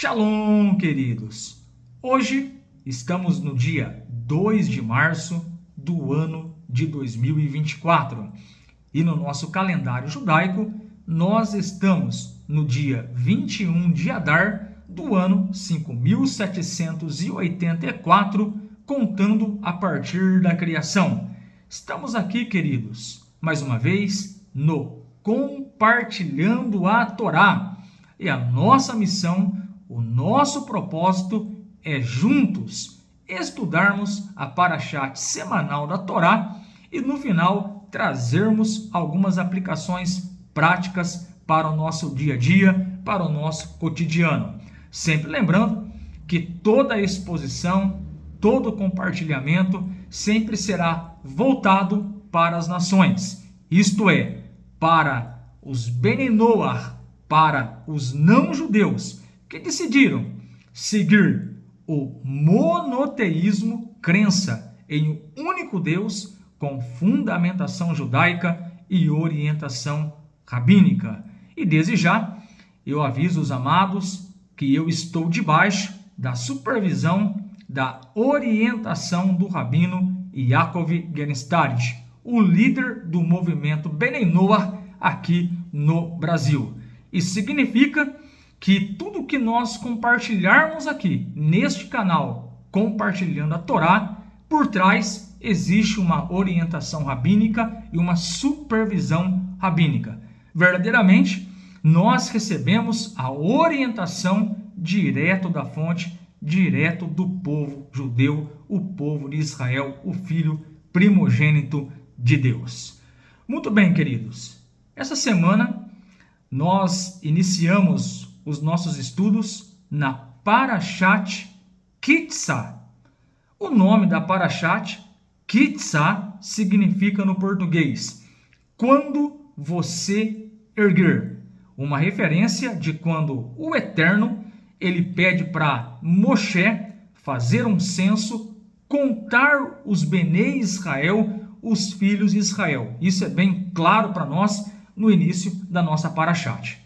Shalom, queridos! Hoje estamos no dia 2 de março do ano de 2024 e no nosso calendário judaico nós estamos no dia 21 de Adar do ano 5784, contando a partir da criação. Estamos aqui, queridos, mais uma vez no Compartilhando a Torá. E a nossa missão, o nosso propósito é juntos estudarmos a Parashat semanal da Torá e no final trazermos algumas aplicações práticas para o nosso dia a dia, para o nosso cotidiano. Sempre lembrando que toda exposição, todo compartilhamento sempre será voltado para as nações, isto é, para os Bnei Noach, para os não-judeus que decidiram seguir o monoteísmo, crença em um único Deus com fundamentação judaica e orientação rabínica. E desde já, eu aviso os amados que eu estou debaixo da supervisão, da orientação do rabino Yaakov Genstad, o líder do movimento Bnei Noach aqui no Brasil. Isso significa que tudo que nós compartilharmos aqui neste canal, compartilhando a Torá, por trás existe uma orientação rabínica e uma supervisão rabínica. Verdadeiramente, nós recebemos a orientação direto da fonte, direto do povo judeu, o povo de Israel, o filho primogênito de Deus. Muito bem, queridos. Essa semana nós iniciamos os nossos estudos na Parashat Ki-Sá. O nome da Parashat Ki-Sá significa no português quando você erguer, uma referência de quando o Eterno ele pede para Moshe fazer um censo, contar os Bnei Israel, os filhos de Israel. Isso é bem claro para nós no início da nossa Parashat.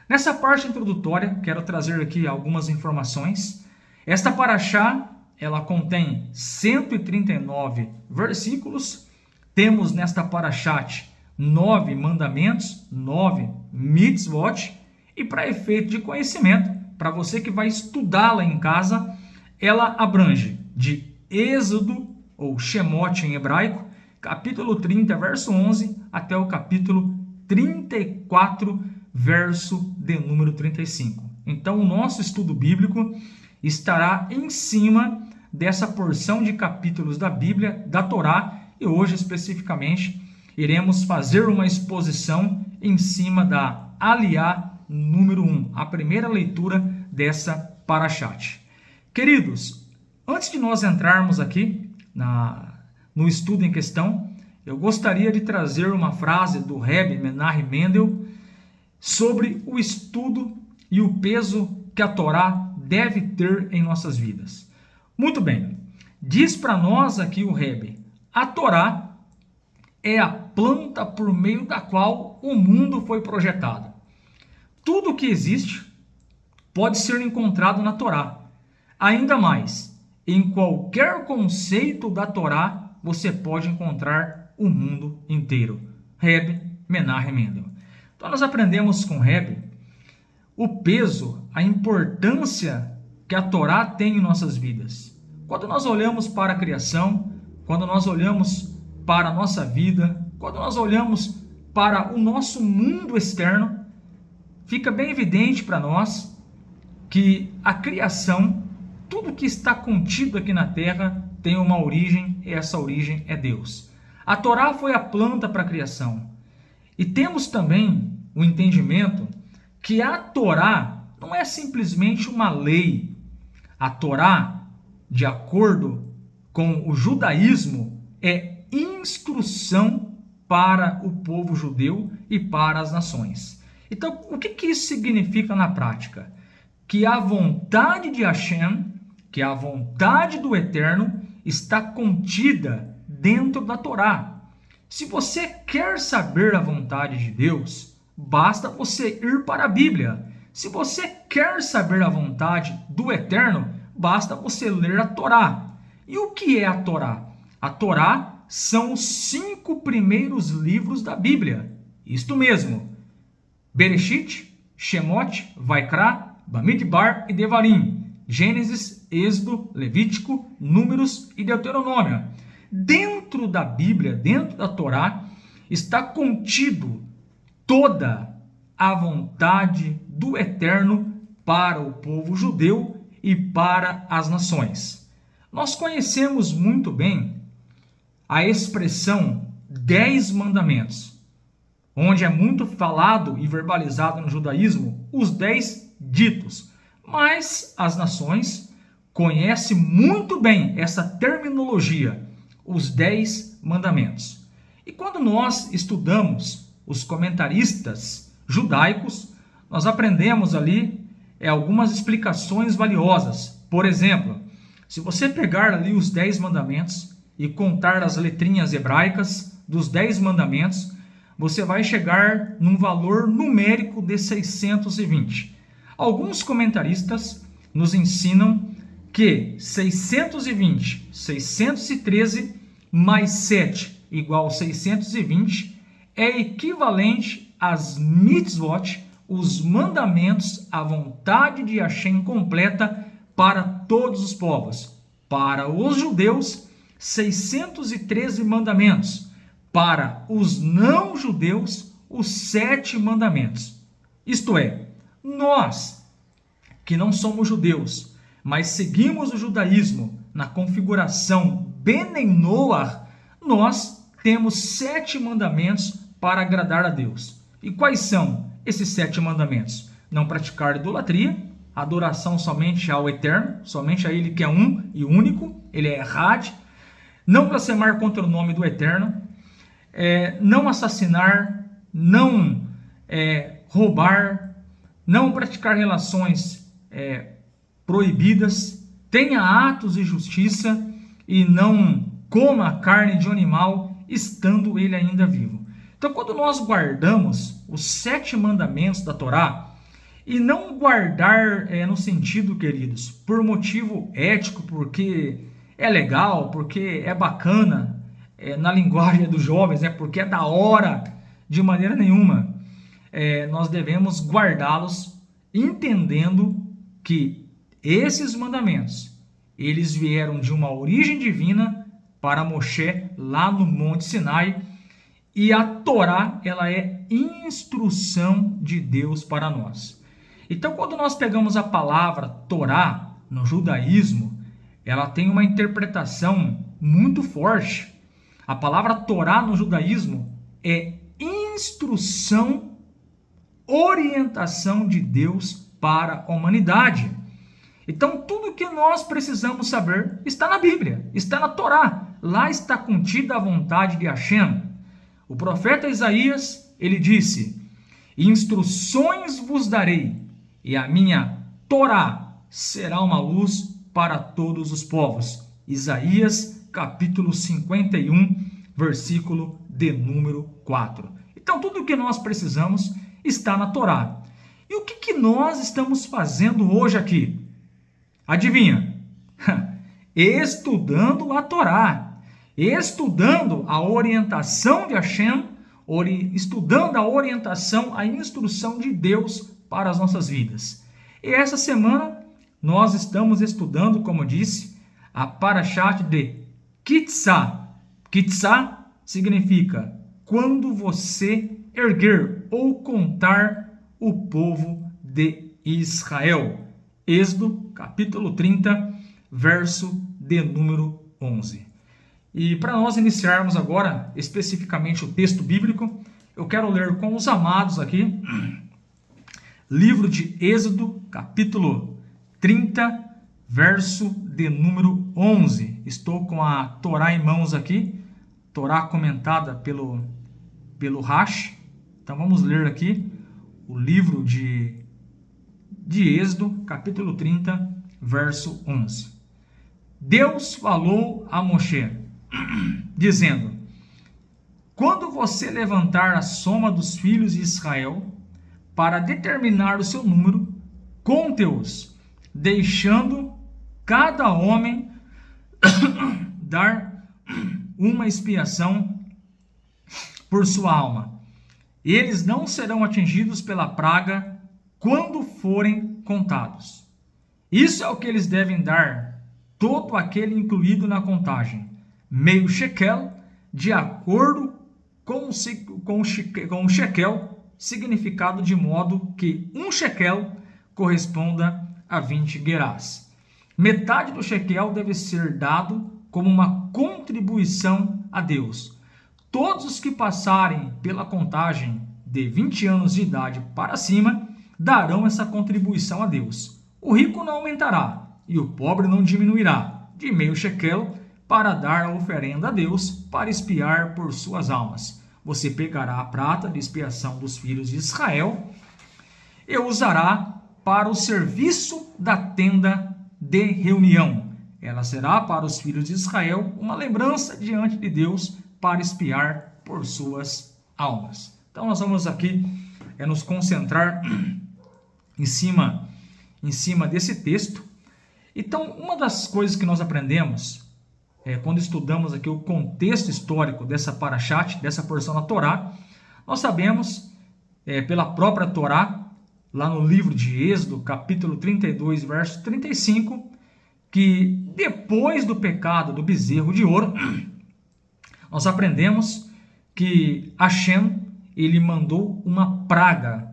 Nessa parte introdutória, quero trazer aqui algumas informações. Esta Parashá, ela contém 139 versículos. Temos nesta Parashat 9 mandamentos, 9 mitzvot. E para efeito de conhecimento, para você que vai estudá-la em casa, ela abrange de Êxodo, ou Shemot em hebraico, capítulo 30, verso 11, até o capítulo 34, verso de número 35. Então, o nosso estudo bíblico estará em cima dessa porção de capítulos da Bíblia, da Torá, e hoje, especificamente, iremos fazer uma exposição em cima da Aliá número 1, a primeira leitura dessa Parashat. Queridos, antes de nós entrarmos aqui no estudo em questão, eu gostaria de trazer uma frase do Rebbe Menahem Mendel sobre o estudo e o peso que a Torá deve ter em nossas vidas. Muito bem, diz para nós aqui o Rebbe, a Torá é a planta por meio da qual o mundo foi projetado. Tudo que existe pode ser encontrado na Torá. Ainda mais, em qualquer conceito da Torá, você pode encontrar o mundo inteiro. Rebbe Menahem Mendel. Então, nós aprendemos com Rebbe o peso, a importância que a Torá tem em nossas vidas. Quando nós olhamos para a criação, quando nós olhamos para a nossa vida, quando nós olhamos para o nosso mundo externo, fica bem evidente para nós que a criação, tudo que está contido aqui na terra, tem uma origem, e essa origem é Deus. A Torá foi a planta para a criação. E temos também o entendimento que a Torá não é simplesmente uma lei. A Torá, de acordo com o judaísmo, é instrução para o povo judeu e para as nações. Então, o que isso significa na prática? Que a vontade de Hashem, que a vontade do Eterno, está contida dentro da Torá. Se você quer saber a vontade de Deus, basta você ir para a Bíblia. Se você quer saber a vontade do Eterno, basta você ler a Torá. E o que é a Torá? A Torá são os 5 primeiros livros da Bíblia. Isto mesmo: Bereshit, Shemot, Vaikra, Bamidbar e Devarim, Gênesis, Êxodo, Levítico, Números e Deuteronômio. Dentro da Bíblia, dentro da Torá, está contido toda a vontade do Eterno para o povo judeu e para as nações. Nós conhecemos muito bem a expressão 10 mandamentos, onde é muito falado e verbalizado no judaísmo os 10 ditos, mas as nações conhecem muito bem essa terminologia, os 10 mandamentos. E quando nós estudamos os comentaristas judaicos, nós aprendemos ali algumas explicações valiosas. Por exemplo, se você pegar ali os 10 mandamentos e contar as letrinhas hebraicas dos 10 mandamentos, você vai chegar num valor numérico de 620. Alguns comentaristas nos ensinam que 620, 613 mais 7 igual a 620 é equivalente às mitzvot, os mandamentos, a vontade de Hashem completa para todos os povos. Para os judeus, 613 mandamentos. Para os não-judeus, os 7 mandamentos. Isto é, nós, que não somos judeus, mas seguimos o judaísmo na configuração Bnei Noach, nós temos 7 mandamentos para agradar a Deus. E quais são esses 7 mandamentos? Não praticar idolatria, adoração somente ao Eterno, somente a Ele que é um e único, Ele é Had. Não blasfemar contra o nome do Eterno, não assassinar, não roubar, não praticar relações proibidas, tenha atos de justiça e não coma carne de animal, estando ele ainda vivo. Então, quando nós guardamos os 7 mandamentos da Torá, e não guardar no sentido, queridos, por motivo ético, porque é legal, porque é bacana, na linguagem dos jovens, porque é da hora, de maneira nenhuma. Nós devemos guardá-los entendendo que esses mandamentos, eles vieram de uma origem divina para Moshe lá no Monte Sinai, e a Torá, ela é instrução de Deus para nós. Então, quando nós pegamos a palavra Torá no judaísmo, ela tem uma interpretação muito forte. A palavra Torá no judaísmo é instrução, orientação de Deus para a humanidade. Então, tudo que nós precisamos saber está na Bíblia, está na Torá. Lá está contida a vontade de Hashem. O profeta Isaías, ele disse: instruções vos darei, e a minha Torá será uma luz para todos os povos. Isaías, capítulo 51, versículo de número 4. Então, tudo o que nós precisamos está na Torá. E o que nós estamos fazendo hoje aqui? Adivinha? Estudando a Torá, estudando a orientação de Hashem, estudando a orientação, a instrução de Deus para as nossas vidas. E essa semana nós estamos estudando, como disse, a Parashat de Kitzá. Kitzá significa quando você erguer ou contar o povo de Israel. Êxodo, capítulo 30, verso de número 11. E para nós iniciarmos agora especificamente o texto bíblico, eu quero ler com os amados aqui, livro de Êxodo, capítulo 30, verso de número 11. Estou com a Torá em mãos aqui, Torá comentada pelo Rashi. Então vamos ler aqui o livro de Êxodo, capítulo 30, verso 11. Deus falou a Moshe, dizendo: quando você levantar a soma dos filhos de Israel, para determinar o seu número, conte-os, deixando cada homem dar uma expiação por sua alma. Eles não serão atingidos pela praga quando forem contados. Isso é o que eles devem dar, todo aquele incluído na contagem, meio shekel, de acordo com o shekel, significado de modo que um shekel corresponda a 20 gerás. Metade do shekel deve ser dado como uma contribuição a Deus. Todos os que passarem pela contagem de 20 anos de idade para cima darão essa contribuição a Deus. O rico não aumentará e o pobre não diminuirá de meio shekel para dar a oferenda a Deus para expiar por suas almas. Você pegará a prata de expiação dos filhos de Israel e usará para o serviço da tenda de reunião. Ela será para os filhos de Israel uma lembrança diante de Deus para expiar por suas almas. Então nós vamos aqui nos concentrar em cima desse texto. Então, uma das coisas que nós aprendemos quando estudamos aqui o contexto histórico dessa parashat, dessa porção da Torá, nós sabemos pela própria Torá, lá no livro de Êxodo, capítulo 32, verso 35, que depois do pecado do bezerro de ouro, nós aprendemos que Hashem, ele mandou uma praga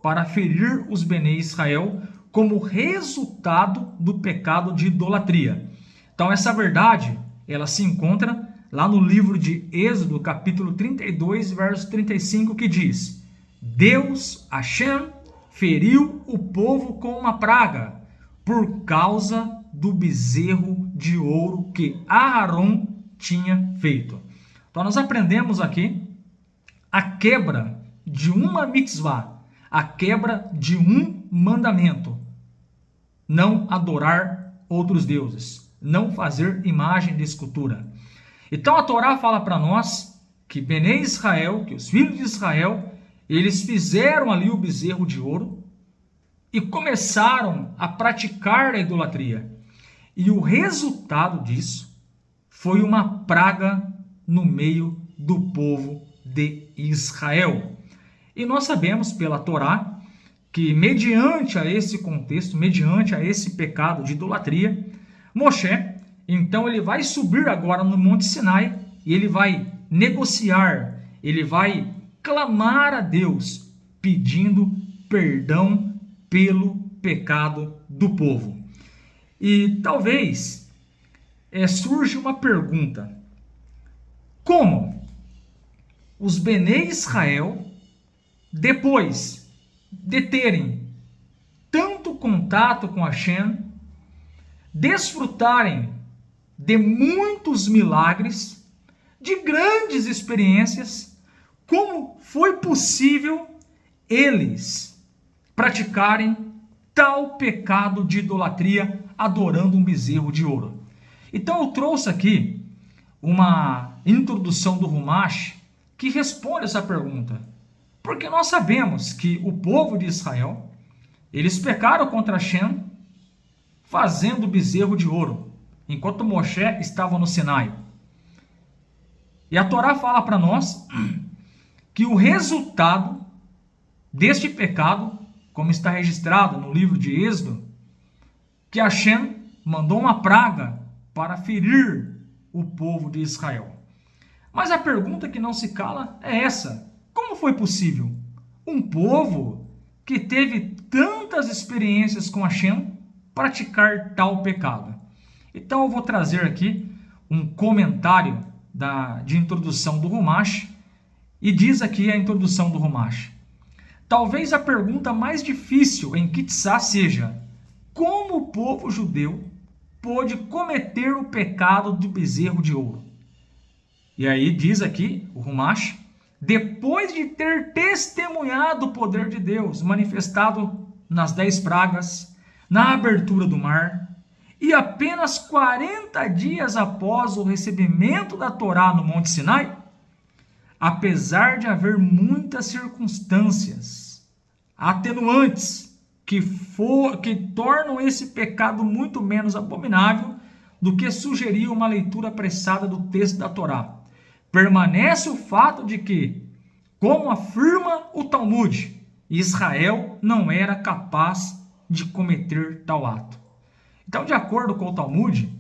para ferir os Bnei Israel como resultado do pecado de idolatria. Então essa verdade, ela se encontra lá no livro de Êxodo, capítulo 32, verso 35, que diz: Deus, Hashem, feriu o povo com uma praga por causa do bezerro de ouro que Aharon tinha feito. Então nós aprendemos aqui a quebra de uma mitzvah, a quebra de um mandamento: não adorar outros deuses, não fazer imagem de escultura. Então a Torá fala para nós que Bnei Israel, que os filhos de Israel, eles fizeram ali o bezerro de ouro e começaram a praticar a idolatria. E o resultado disso foi uma praga no meio do povo de Israel. E nós sabemos pela Torá que mediante a esse contexto, mediante a esse pecado de idolatria, Moshe, então ele vai subir agora no Monte Sinai e ele vai negociar, ele vai clamar a Deus pedindo perdão pelo pecado do povo. E talvez surge uma pergunta: como os Bnei Israel, depois de terem tanto contato com Hashem, desfrutarem de muitos milagres, de grandes experiências, como foi possível eles praticarem tal pecado de idolatria adorando um bezerro de ouro? Então eu trouxe aqui uma introdução do Rumash que responde essa pergunta. Porque nós sabemos que o povo de Israel, eles pecaram contra Hashem fazendo bezerro de ouro, enquanto Moshe estava no Sinai. E a Torá fala para nós que o resultado deste pecado, como está registrado no livro de Êxodo, que Hashem mandou uma praga para ferir o povo de Israel. Mas a pergunta que não se cala é essa: como foi possível um povo que teve tantas experiências com Hashem praticar tal pecado? Então eu vou trazer aqui um comentário de introdução do Rumash, e diz aqui a introdução do Rumash: talvez a pergunta mais difícil em Kitsá seja: como o povo judeu pôde cometer o pecado do bezerro de ouro? E aí diz aqui o Rumash: depois de ter testemunhado o poder de Deus manifestado nas 10 pragas, na abertura do mar, e apenas 40 dias após o recebimento da Torá no Monte Sinai, apesar de haver muitas circunstâncias atenuantes que que tornam esse pecado muito menos abominável do que sugerir uma leitura apressada do texto da Torá. Permanece o fato de que, como afirma o Talmud, Israel não era capaz de cometer tal ato. Então, de acordo com o Talmud,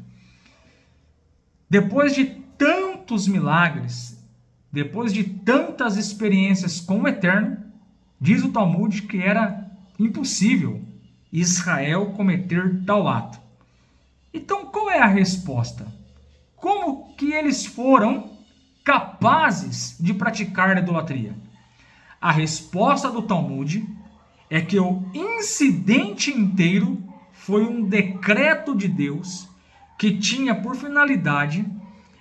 depois de tantos milagres, depois de tantas experiências com o Eterno, diz o Talmud que era impossível Israel cometer tal ato. Então, qual é a resposta? Como que eles foram capazes de praticar a idolatria? A resposta do Talmud é que o incidente inteiro foi um decreto de Deus que tinha por finalidade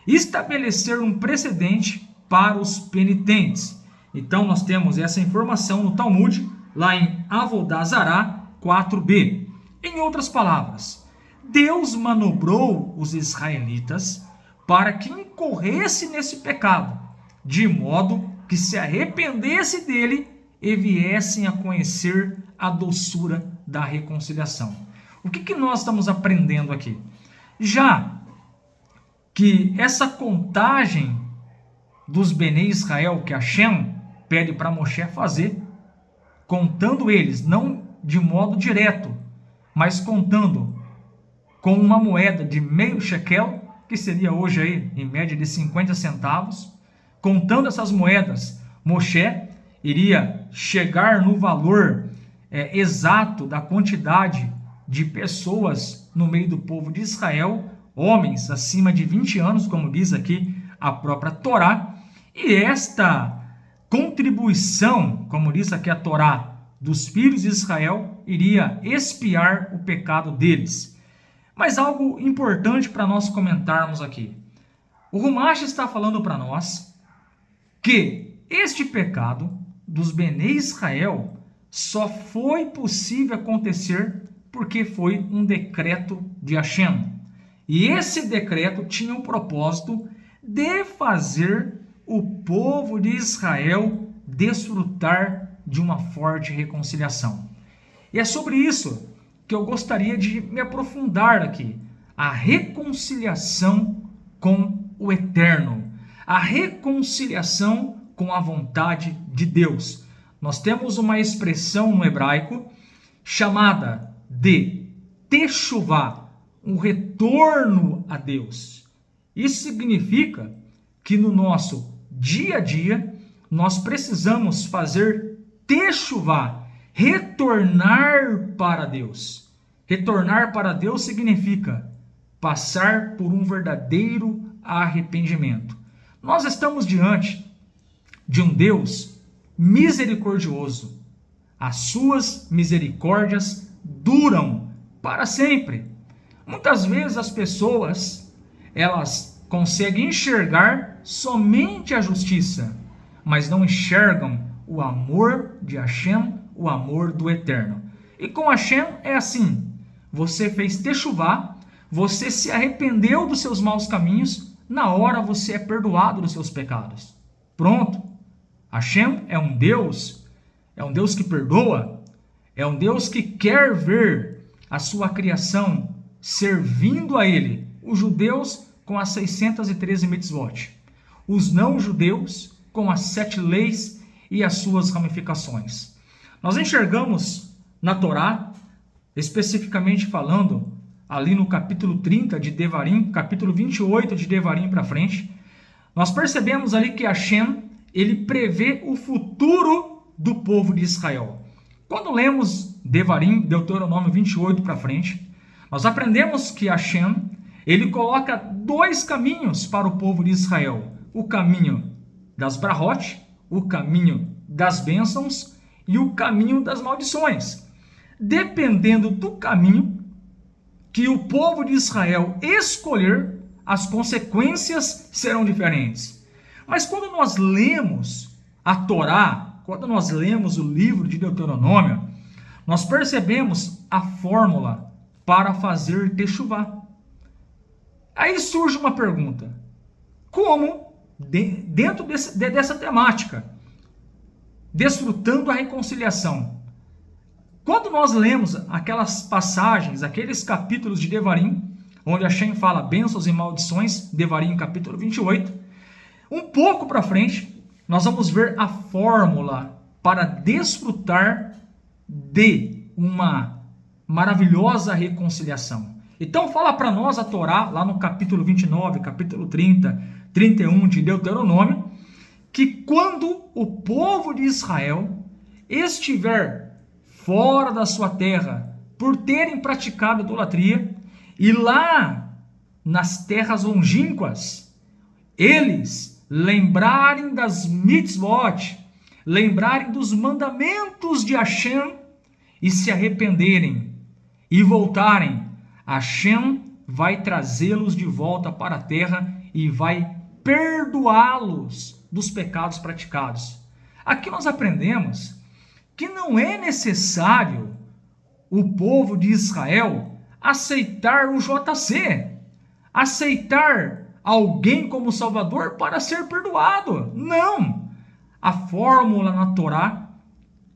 estabelecer um precedente para os penitentes. Então nós temos essa informação no Talmud, lá em Avodah Zará 4b. Em outras palavras, Deus manobrou os israelitas para que incorresse nesse pecado, de modo que se arrependesse dele e viessem a conhecer a doçura da reconciliação. O que nós estamos aprendendo aqui? Já que essa contagem dos Benei Israel que Hashem pede para Moshe fazer, contando eles, não de modo direto, mas contando com uma moeda de meio shekel, que seria hoje aí em média de 50 centavos, contando essas moedas, Moshe iria chegar no valor exato da quantidade de pessoas no meio do povo de Israel, homens acima de 20 anos, como diz aqui a própria Torá, e esta contribuição, como diz aqui a Torá, dos filhos de Israel, iria expiar o pecado deles. Mas algo importante para nós comentarmos aqui. O Rumash está falando para nós que este pecado dos Benei Israel só foi possível acontecer porque foi um decreto de Hashem. E esse decreto tinha o propósito de fazer o povo de Israel desfrutar de uma forte reconciliação. E é sobre isso que eu gostaria de me aprofundar aqui. A reconciliação com o Eterno. A reconciliação com a vontade de Deus. Nós temos uma expressão no hebraico chamada de Teshuvá, um retorno a Deus. Isso significa que no nosso dia a dia nós precisamos fazer Teshuvá, retornar para Deus. Retornar para Deus significa passar por um verdadeiro arrependimento. Nós estamos diante de um Deus misericordioso. As suas misericórdias duram para sempre. Muitas vezes as pessoas, elas conseguem enxergar somente a justiça, mas não enxergam o amor de Hashem, o amor do Eterno. E com Hashem é assim, você fez Teshuvá, você se arrependeu dos seus maus caminhos, na hora você é perdoado dos seus pecados. Pronto. Hashem é um Deus que perdoa, é um Deus que quer ver a sua criação servindo a Ele. Os judeus com as 613 mitzvot, os não-judeus com as 7 leis e as suas ramificações. Nós enxergamos na Torá, especificamente falando, ali no capítulo 30 de Devarim, capítulo 28 de Devarim para frente, nós percebemos ali que Hashem, ele prevê o futuro do povo de Israel. Quando lemos Devarim, Deuteronômio 28 para frente, nós aprendemos que Hashem, ele coloca 2 caminhos para o povo de Israel. O caminho das brahot, o caminho das bênçãos e o caminho das maldições. Dependendo do caminho que o povo de Israel escolher, as consequências serão diferentes. Mas quando nós lemos a Torá, quando nós lemos o livro de Deuteronômio, nós percebemos a fórmula para fazer Teshuvá. Aí surge uma pergunta: como, dentro dessa temática, desfrutando a reconciliação, Quando nós lemos aquelas passagens, aqueles capítulos de Devarim, onde Hashem fala bênçãos e maldições, Devarim capítulo 28, um pouco para frente, nós vamos ver a fórmula para desfrutar de uma maravilhosa reconciliação. Então fala para nós a Torá, lá no capítulo 29, capítulo 30, 31 de Deuteronômio, que quando o povo de Israel estiver fora da sua terra por terem praticado idolatria, e lá nas terras longínquas, eles lembrarem das mitzvot, lembrarem dos mandamentos de Hashem e se arrependerem e voltarem, Hashem vai trazê-los de volta para a terra e vai perdoá-los dos pecados praticados. Aqui nós aprendemos que não é necessário o povo de Israel aceitar o JC, aceitar alguém como Salvador para ser perdoado. Não! A fórmula na Torá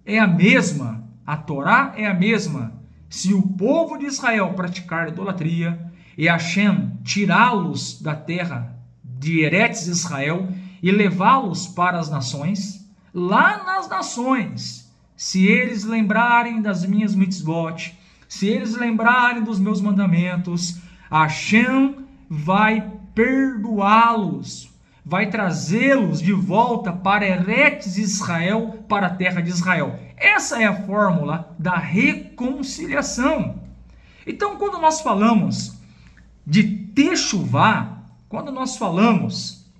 é a mesma. A Torá é a mesma. Se o povo de Israel praticar idolatria e Hashem tirá-los da terra de Eretz Israel e levá-los para as nações, lá nas nações, se eles lembrarem das minhas mitzvot, se eles lembrarem dos meus mandamentos, Hashem vai perdoá-los, vai trazê-los de volta para Eretz Israel, para a terra de Israel. Essa é a fórmula da reconciliação. Então, quando nós falamos de techuvá, quando nós falamos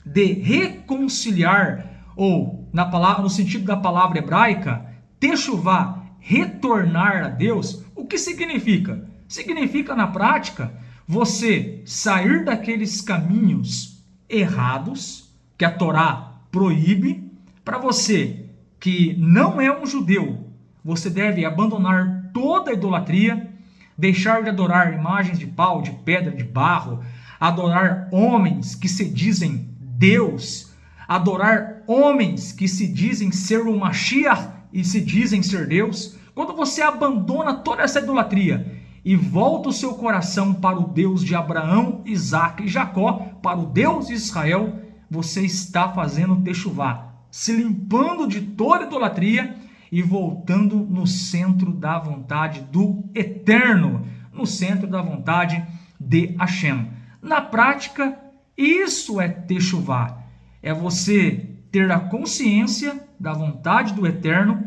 de reconciliar, ou no sentido da palavra hebraica, techuvá, retornar a Deus, o que significa? Significa, na prática, você sair daqueles caminhos errados que a Torá proíbe. Para você que não é um judeu, você deve abandonar toda a idolatria, deixar de adorar imagens de pau, de pedra, de barro, adorar homens que se dizem Deus, adorar homens que se dizem ser o Mashiach e se dizem ser Deus. Quando você abandona toda essa idolatria e volta o seu coração para o Deus de Abraão, Isaque e Jacó, para o Deus de Israel, você está fazendo techuvá, se limpando de toda idolatria e voltando no centro da vontade do Eterno, no centro da vontade de Hashem. Na prática, isso é techuvá, é você ter a consciência da vontade do Eterno,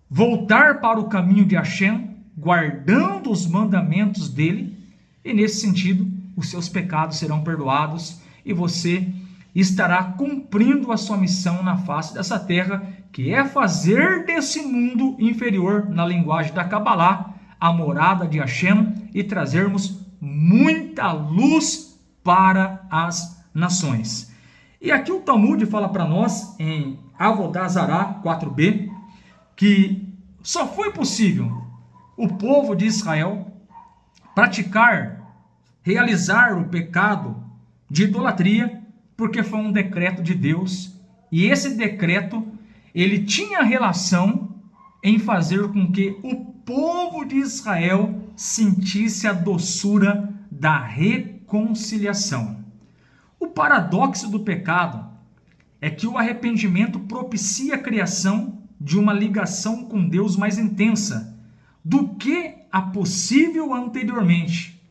voltar para o caminho de Hashem, guardando os mandamentos dele, e nesse sentido, os seus pecados serão perdoados e você estará cumprindo a sua missão na face dessa terra, que é fazer desse mundo inferior, na linguagem da Kabbalah, a morada de Hashem e trazermos muita luz para as nações. E aqui o Talmud fala para nós, em Avodah Zarah 4b, que só foi possível o povo de Israel realizar o pecado de idolatria, porque foi um decreto de Deus, e esse decreto, ele tinha relação em fazer com que o povo de Israel sentisse a doçura da reconciliação. O paradoxo do pecado é que o arrependimento propicia a criação de uma ligação com Deus mais intensa do que a possível anteriormente.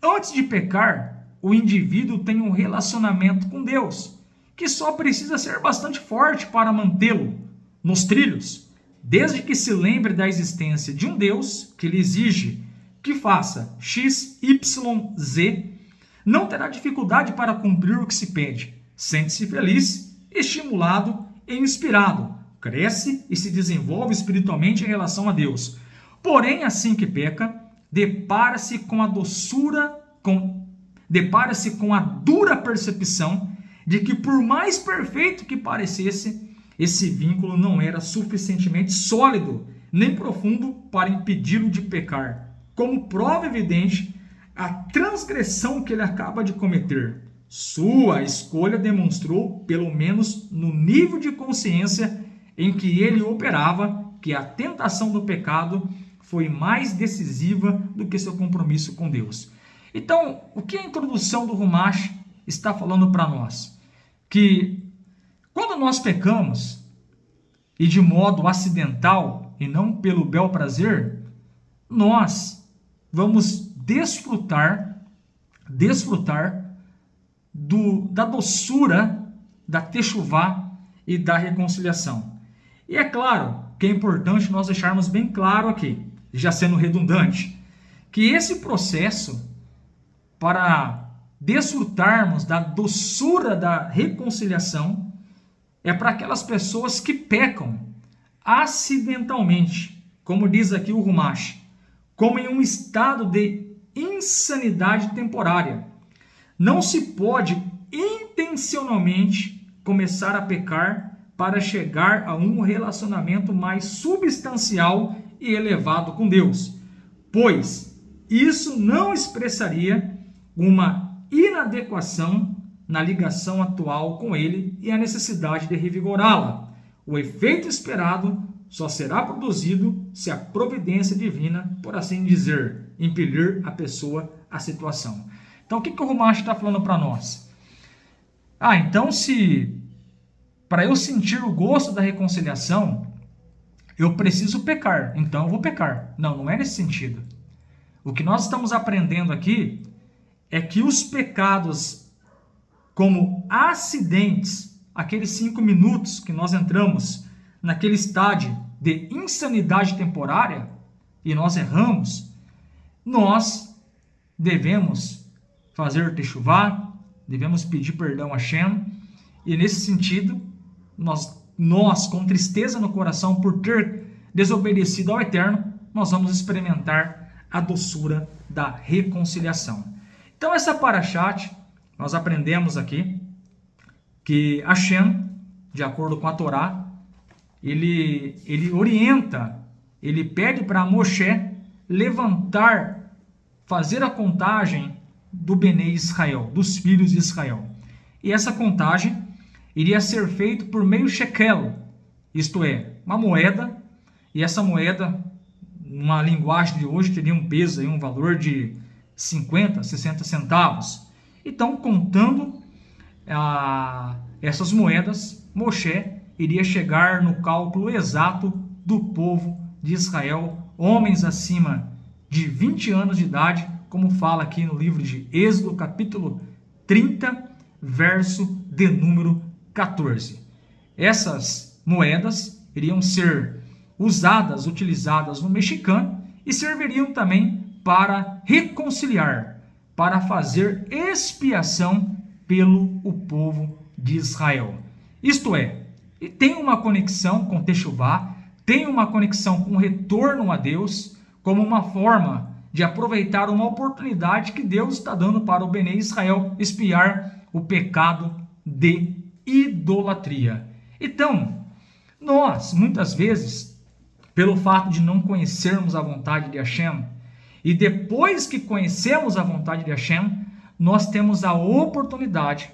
Antes de pecar, o indivíduo tem um relacionamento com Deus, que só precisa ser bastante forte para mantê-lo nos trilhos, desde que se lembre da existência de um Deus que lhe exige que faça X, Y, Z, não terá dificuldade para cumprir o que se pede. Sente-se feliz, estimulado e inspirado, cresce e se desenvolve espiritualmente em relação a Deus. Porém, assim que peca, depara-se com a dura percepção de que, por mais perfeito que parecesse, esse vínculo não era suficientemente sólido nem profundo para impedi-lo de pecar. Como prova evidente, a transgressão que ele acaba de cometer, sua escolha demonstrou, pelo menos no nível de consciência em que ele operava, que a tentação do pecado foi mais decisiva do que seu compromisso com Deus. Então, o que a introdução do Rumash está falando para nós? Que quando nós pecamos, e de modo acidental, e não pelo bel prazer, nós vamos desfrutar da doçura da techuvá e da reconciliação. E é claro que é importante nós deixarmos bem claro aqui, já sendo redundante, que esse processo para desfrutarmos da doçura da reconciliação é para aquelas pessoas que pecam acidentalmente, como diz aqui o Rumash, como em um estado de insanidade temporária. Não se pode intencionalmente começar a pecar para chegar a um relacionamento mais substancial e elevado com Deus, pois isso não expressaria uma inadequação na ligação atual com Ele e a necessidade de revigorá-la. O efeito esperado só será produzido se a providência divina, por assim dizer, impelir a pessoa à situação. Então, o que o Rumash está falando para nós? Então, se para eu sentir o gosto da reconciliação, eu preciso pecar, então eu vou pecar. Não, não é nesse sentido. O que nós estamos aprendendo aqui é que os pecados, como acidentes, aqueles 5 minutos que nós entramos naquele estágio de insanidade temporária e nós erramos, nós devemos fazer techuvá, devemos pedir perdão a Hashem, e nesse sentido, nós com tristeza no coração por ter desobedecido ao Eterno, nós vamos experimentar a doçura da reconciliação. Então essa parashat, nós aprendemos aqui que Hashem, de acordo com a Torá, ele orienta, ele pede para Moshe levantar, fazer a contagem do Benei Israel, dos filhos de Israel. E essa contagem iria ser feita por meio shekel, isto é, uma moeda, e essa moeda, numa linguagem de hoje, teria um peso, um valor de 50, 60 centavos. Então, contando essas moedas, Moshe iria chegar no cálculo exato do povo de Israel, homens acima de 20 anos de idade, como fala aqui no livro de Êxodo, capítulo 30, verso de número 14. Essas moedas iriam ser utilizadas no mexicano e serviriam também para reconciliar, para fazer expiação pelo o povo de Israel. Isto é, tem uma conexão com techuvá, tem uma conexão com o retorno a Deus, como uma forma de aproveitar uma oportunidade que Deus está dando para o Benei Israel expiar o pecado de idolatria. Então, nós, muitas vezes, pelo fato de não conhecermos a vontade de Hashem, e depois que conhecemos a vontade de Hashem, nós temos a oportunidade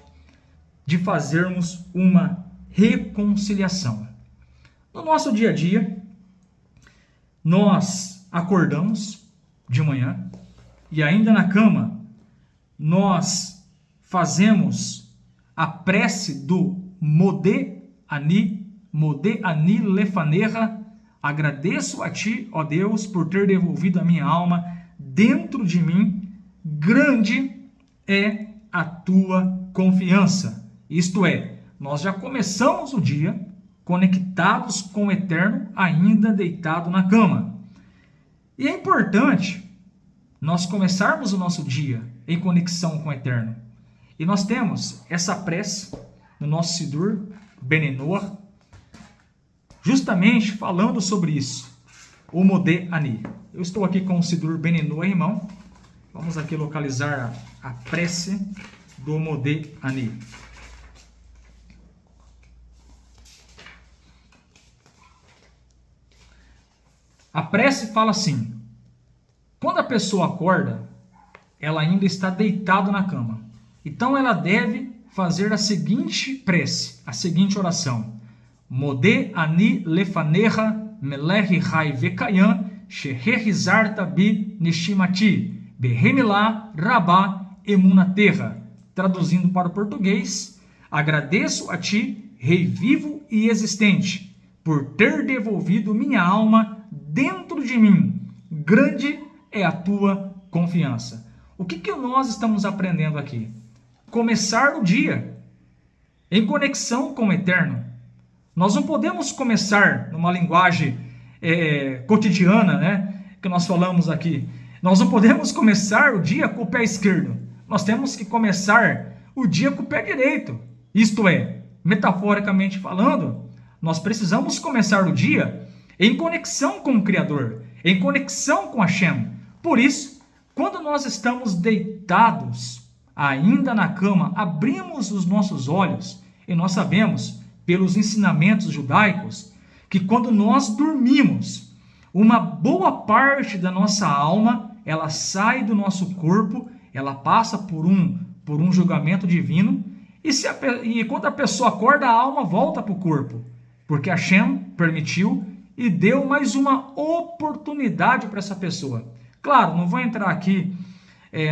de fazermos uma reconciliação. No nosso dia a dia, nós acordamos de manhã e ainda na cama, nós fazemos a prece do Modé Ani Lefanecha. Agradeço a ti, ó Deus, por ter devolvido a minha alma dentro de mim. Grande é a tua confiança. Isto é, nós já começamos o dia conectados com o Eterno, ainda deitado na cama. E é importante nós começarmos o nosso dia em conexão com o Eterno. E nós temos essa prece no nosso Sidur Benenoah, justamente falando sobre isso, o Modé Ani. Eu estou aqui com o Sidur Benenoah, irmão. Vamos aqui localizar a prece do Modé Ani. A prece fala assim: quando a pessoa acorda, ela ainda está deitada na cama. Então ela deve fazer a seguinte prece, a seguinte oração: Modé Ani Lefanecha melech hai vekayam, sheherizarta bi nishimati, behemilá rabá emunaterra. Traduzindo para o português, agradeço a ti, Rei vivo e existente, por ter devolvido minha alma dentro de mim. Grande é a tua confiança. O que nós estamos aprendendo aqui? Começar o dia em conexão com o Eterno. Nós não podemos começar numa linguagem cotidiana, né, que nós falamos aqui. Nós não podemos começar o dia com o pé esquerdo. Nós temos que começar o dia com o pé direito. Isto é, metaforicamente falando, nós precisamos começar o dia em conexão com o Criador, em conexão com Hashem. Por isso, quando nós estamos deitados, ainda na cama, abrimos os nossos olhos e nós sabemos, pelos ensinamentos judaicos, que quando nós dormimos, uma boa parte da nossa alma, ela sai do nosso corpo, ela passa por um julgamento divino, e quando a pessoa acorda, a alma volta para o corpo, porque Hashem permitiu e deu mais uma oportunidade para essa pessoa. Claro, não vou entrar aqui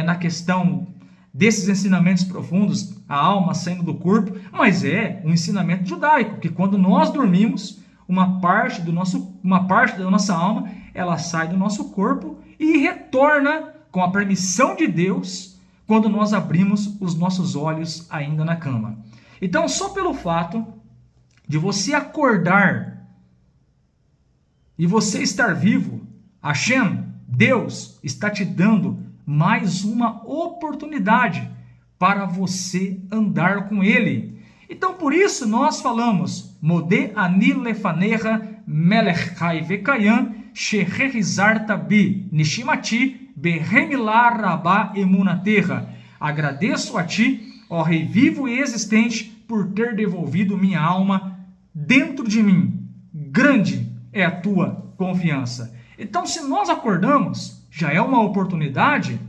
na questão desses ensinamentos profundos, a alma saindo do corpo, mas é um ensinamento judaico, que quando nós dormimos, uma parte da nossa alma, ela sai do nosso corpo e retorna com a permissão de Deus, quando nós abrimos os nossos olhos ainda na cama. Então, só pelo fato de você acordar e você estar vivo, Hashem, Deus, está te dando mais uma oportunidade para você andar com Ele. Então, por isso, nós falamos, Modeh ani lefanecha melech hai vekayam, sheherizarta bi nishimati, behemilá rabá emunaterra. Agradeço a ti, ó Rei vivo e existente, por ter devolvido minha alma dentro de mim. Grande é a tua confiança. Então, se nós acordamos, já é uma oportunidade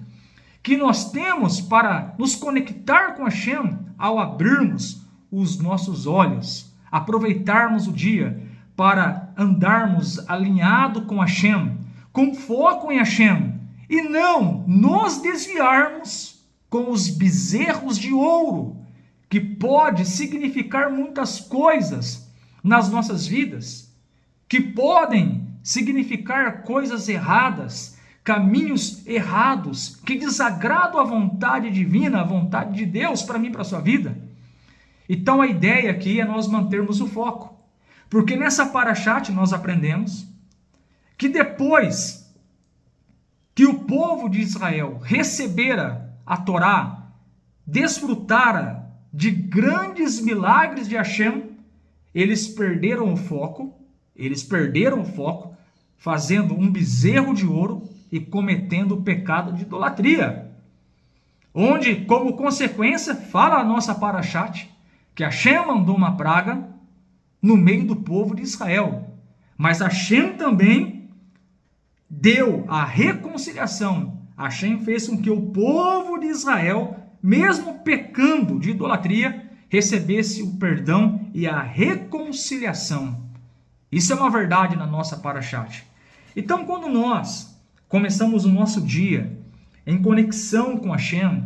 que nós temos para nos conectar com Hashem ao abrirmos os nossos olhos, aproveitarmos o dia para andarmos alinhado com Hashem, com foco em Hashem, e não nos desviarmos com os bezerros de ouro, que pode significar muitas coisas nas nossas vidas, que podem significar coisas erradas, caminhos errados, que desagradam a vontade divina, a vontade de Deus para mim, para a sua vida. Então a ideia aqui é nós mantermos o foco, porque nessa parashat nós aprendemos que depois que o povo de Israel recebera a Torá, desfrutara de grandes milagres de Hashem, eles perderam o foco, fazendo um bezerro de ouro e cometendo o pecado de idolatria. Onde, como consequência, fala a nossa parashat, que Hashem mandou uma praga no meio do povo de Israel. Mas Hashem também deu a reconciliação. Hashem fez com que o povo de Israel, mesmo pecando de idolatria, recebesse o perdão e a reconciliação. Isso é uma verdade na nossa parashat. Então, quando nós começamos o nosso dia em conexão com Hashem,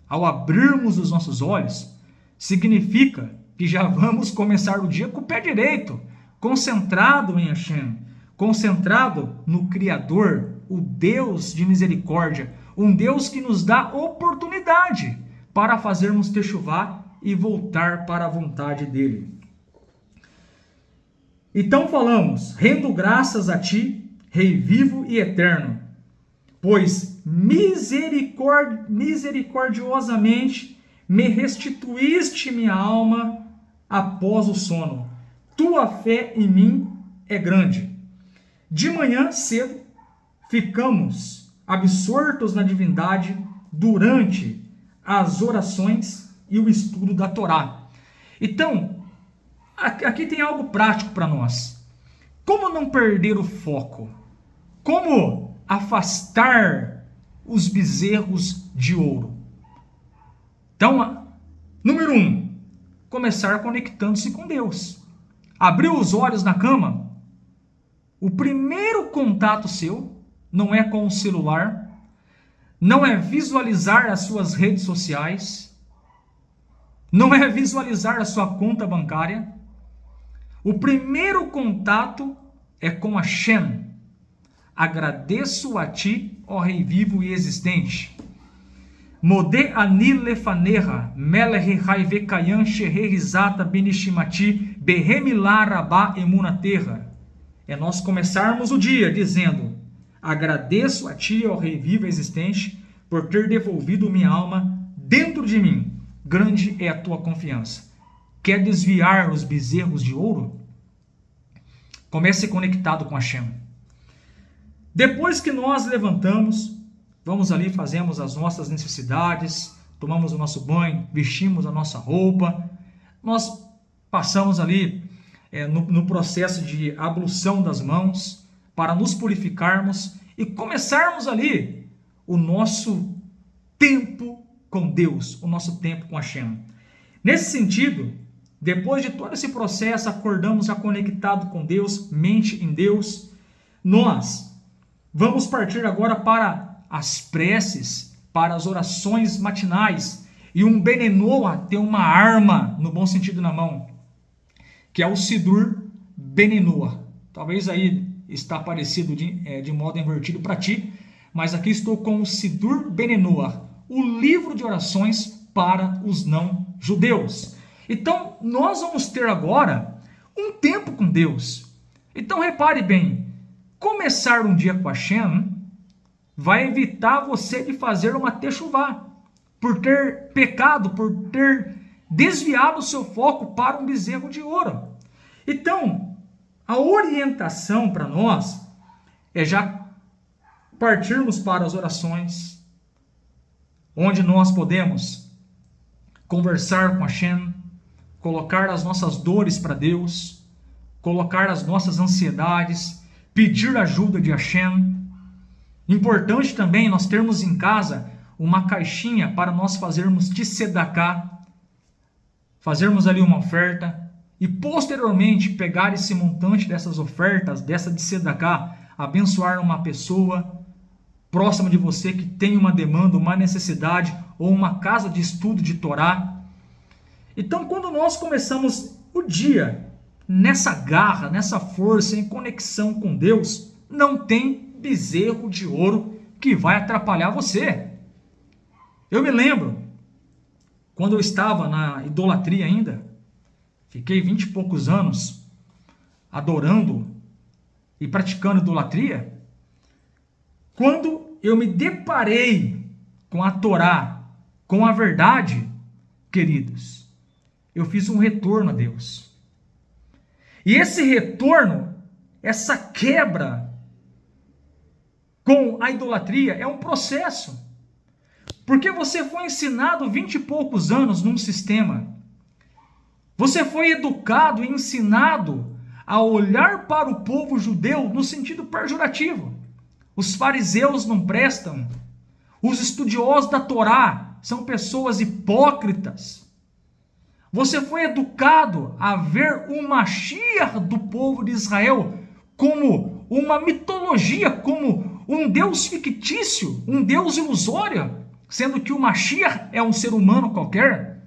ao abrirmos os nossos olhos, significa que já vamos começar o dia com o pé direito, concentrado em Hashem, concentrado no Criador, o Deus de misericórdia, um Deus que nos dá oportunidade para fazermos techuvá e voltar para a vontade dele. Então falamos, rendo graças a ti, Rei vivo e eterno, pois misericordiosamente me restituíste minha alma após o sono. Tua fé em mim é grande. De manhã cedo ficamos absortos na divindade durante as orações e o estudo da Torá. Então, aqui tem algo prático para nós. Como não perder o foco? Como afastar os bezerros de ouro? Então, número 1, começar conectando-se com Deus. Abriu os olhos na cama? o primeiro contato seu não é com o celular, não é visualizar as suas redes sociais, não é visualizar a sua conta bancária. O primeiro contato é com Hashem. Agradeço a ti, ó Rei vivo e existente. Modé ani lefaneha, melech haivekayan sheherizata benishimati, behemilá rabá emunaterra. É nós começarmos o dia dizendo: agradeço a ti, ó Rei vivo e existente, por ter devolvido minha alma dentro de mim. Grande é a tua confiança. Quer desviar os bezerros de ouro? Comece conectado com Hashem. Depois que nós levantamos, vamos ali, fazemos as nossas necessidades, tomamos o nosso banho, vestimos a nossa roupa, nós passamos ali no processo de ablução das mãos para nos purificarmos e começarmos ali o nosso tempo com Deus, o nosso tempo com Hashem. Nesse sentido, depois de todo esse processo, acordamos já conectado com Deus, mente em Deus, nós vamos partir agora para as preces, para as orações matinais. E um Benenoa tem uma arma, no bom sentido, na mão, que é o Sidur Benenoa. Talvez aí está parecido de modo invertido para ti, mas aqui estou com o Sidur Benenoa, o livro de orações para os não-judeus. Então, nós vamos ter agora um tempo com Deus. Então, repare bem, começar um dia com Hashem vai evitar você de fazer uma techuvá, por ter pecado, por ter desviado o seu foco para um bezerro de ouro. Então, a orientação para nós é já partirmos para as orações, onde nós podemos conversar com Hashem, colocar as nossas dores para Deus, colocar as nossas ansiedades, pedir ajuda de Hashem. Importante também nós termos em casa uma caixinha para nós fazermos tzedakah, fazermos ali uma oferta e posteriormente pegar esse montante dessas ofertas, dessa tzedakah, abençoar uma pessoa próxima de você que tem uma demanda, uma necessidade ou uma casa de estudo de Torá. Então, quando nós começamos o dia nessa garra, nessa força, em conexão com Deus, não tem bezerro de ouro que vai atrapalhar você. Eu me lembro, quando eu estava na idolatria ainda, fiquei 20 e poucos anos adorando e praticando idolatria, quando eu me deparei com a Torá, com a verdade, queridos, eu fiz um retorno a Deus. E esse retorno, essa quebra com a idolatria é um processo. Porque você foi ensinado 20 e poucos anos num sistema. Você foi educado e ensinado a olhar para o povo judeu no sentido pejorativo. Os fariseus não prestam. Os estudiosos da Torá são pessoas hipócritas. Você foi educado a ver o Mashiach do povo de Israel como uma mitologia, como um Deus fictício, um Deus ilusório, sendo que o Mashiach é um ser humano qualquer.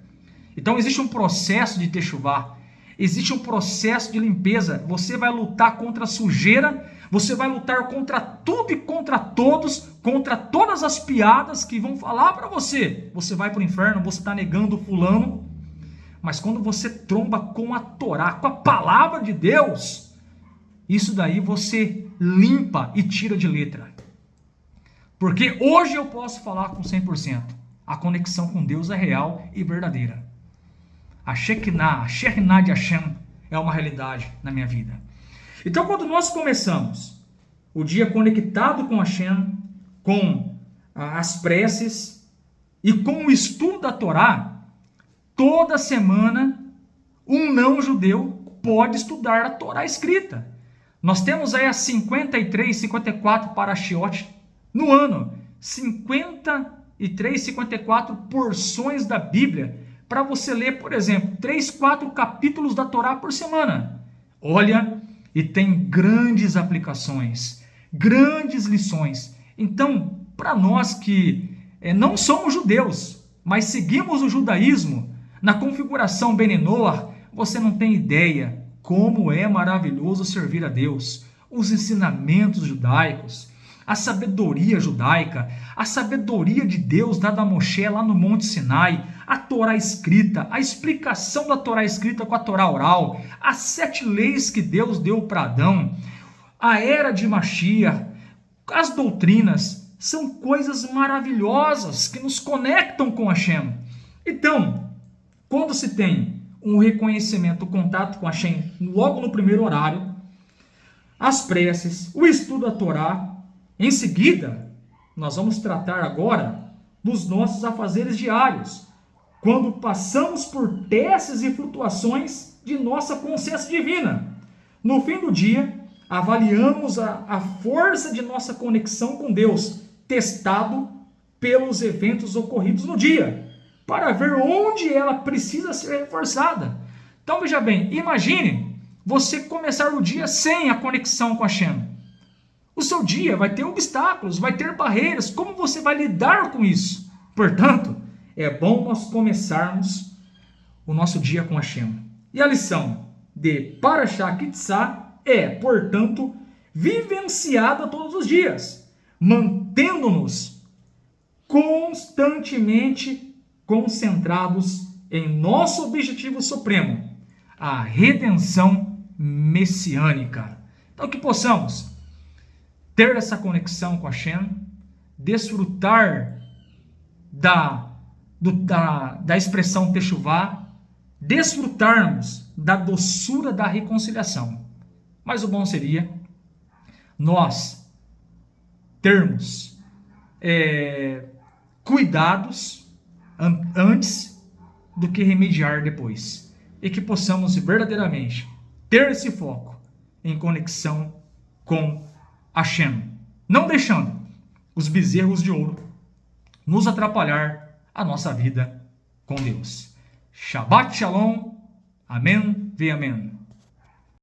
Então existe um processo de techuvá, existe um processo de limpeza. Você vai lutar contra a sujeira, você vai lutar contra tudo e contra todos, contra todas as piadas que vão falar para você. Você vai para o inferno, você está negando o fulano. Mas quando você tromba com a Torá, com a palavra de Deus, isso daí você limpa e tira de letra. Porque hoje eu posso falar com 100%. A conexão com Deus é real e verdadeira. A Shekinah, a Shekhinah de Hashem é uma realidade na minha vida. Então, quando nós começamos o dia conectado com Hashem, com as preces e com o estudo da Torá, toda semana um não-judeu pode estudar a Torá escrita. Nós temos aí as 53, 54 parashiot no ano. 53, 54 porções da Bíblia para você ler, por exemplo, 3, 4 capítulos da Torá por semana. Olha, e tem grandes aplicações, grandes lições. Então, para nós que não somos judeus, mas seguimos o judaísmo na configuração Benenor, você não tem ideia como é maravilhoso servir a Deus. Os ensinamentos judaicos, a sabedoria judaica, a sabedoria de Deus dada a Moshe lá no Monte Sinai, a Torá escrita, a explicação da Torá escrita com a Torá oral, as 7 leis que Deus deu para Adão, a era de Mashiach, as doutrinas, são coisas maravilhosas que nos conectam com Hashem. Então, quando se tem um reconhecimento, o contato com Hashem logo no primeiro horário, as preces, o estudo da Torá, em seguida, nós vamos tratar agora dos nossos afazeres diários, quando passamos por testes e flutuações de nossa consciência divina. No fim do dia, avaliamos a força de nossa conexão com Deus, testado pelos eventos ocorridos no dia, para ver onde ela precisa ser reforçada. Então veja bem, imagine você começar o dia sem a conexão com Hashem. O seu dia vai ter obstáculos, vai ter barreiras. Como você vai lidar com isso? Portanto, é bom nós começarmos o nosso dia com Hashem. E a lição de Parashá Kitzá é, portanto, vivenciada todos os dias, mantendo-nos constantemente concentrados em nosso objetivo supremo, a redenção messiânica. Então, que possamos ter essa conexão com Hashem, desfrutar da expressão Teshuvá, desfrutarmos da doçura da reconciliação. Mas o bom seria nós termos cuidados antes do que remediar depois. E que possamos verdadeiramente ter esse foco em conexão com Hashem, não deixando os bezerros de ouro nos atrapalhar a nossa vida com Deus. Shabbat Shalom. Amém ve amém.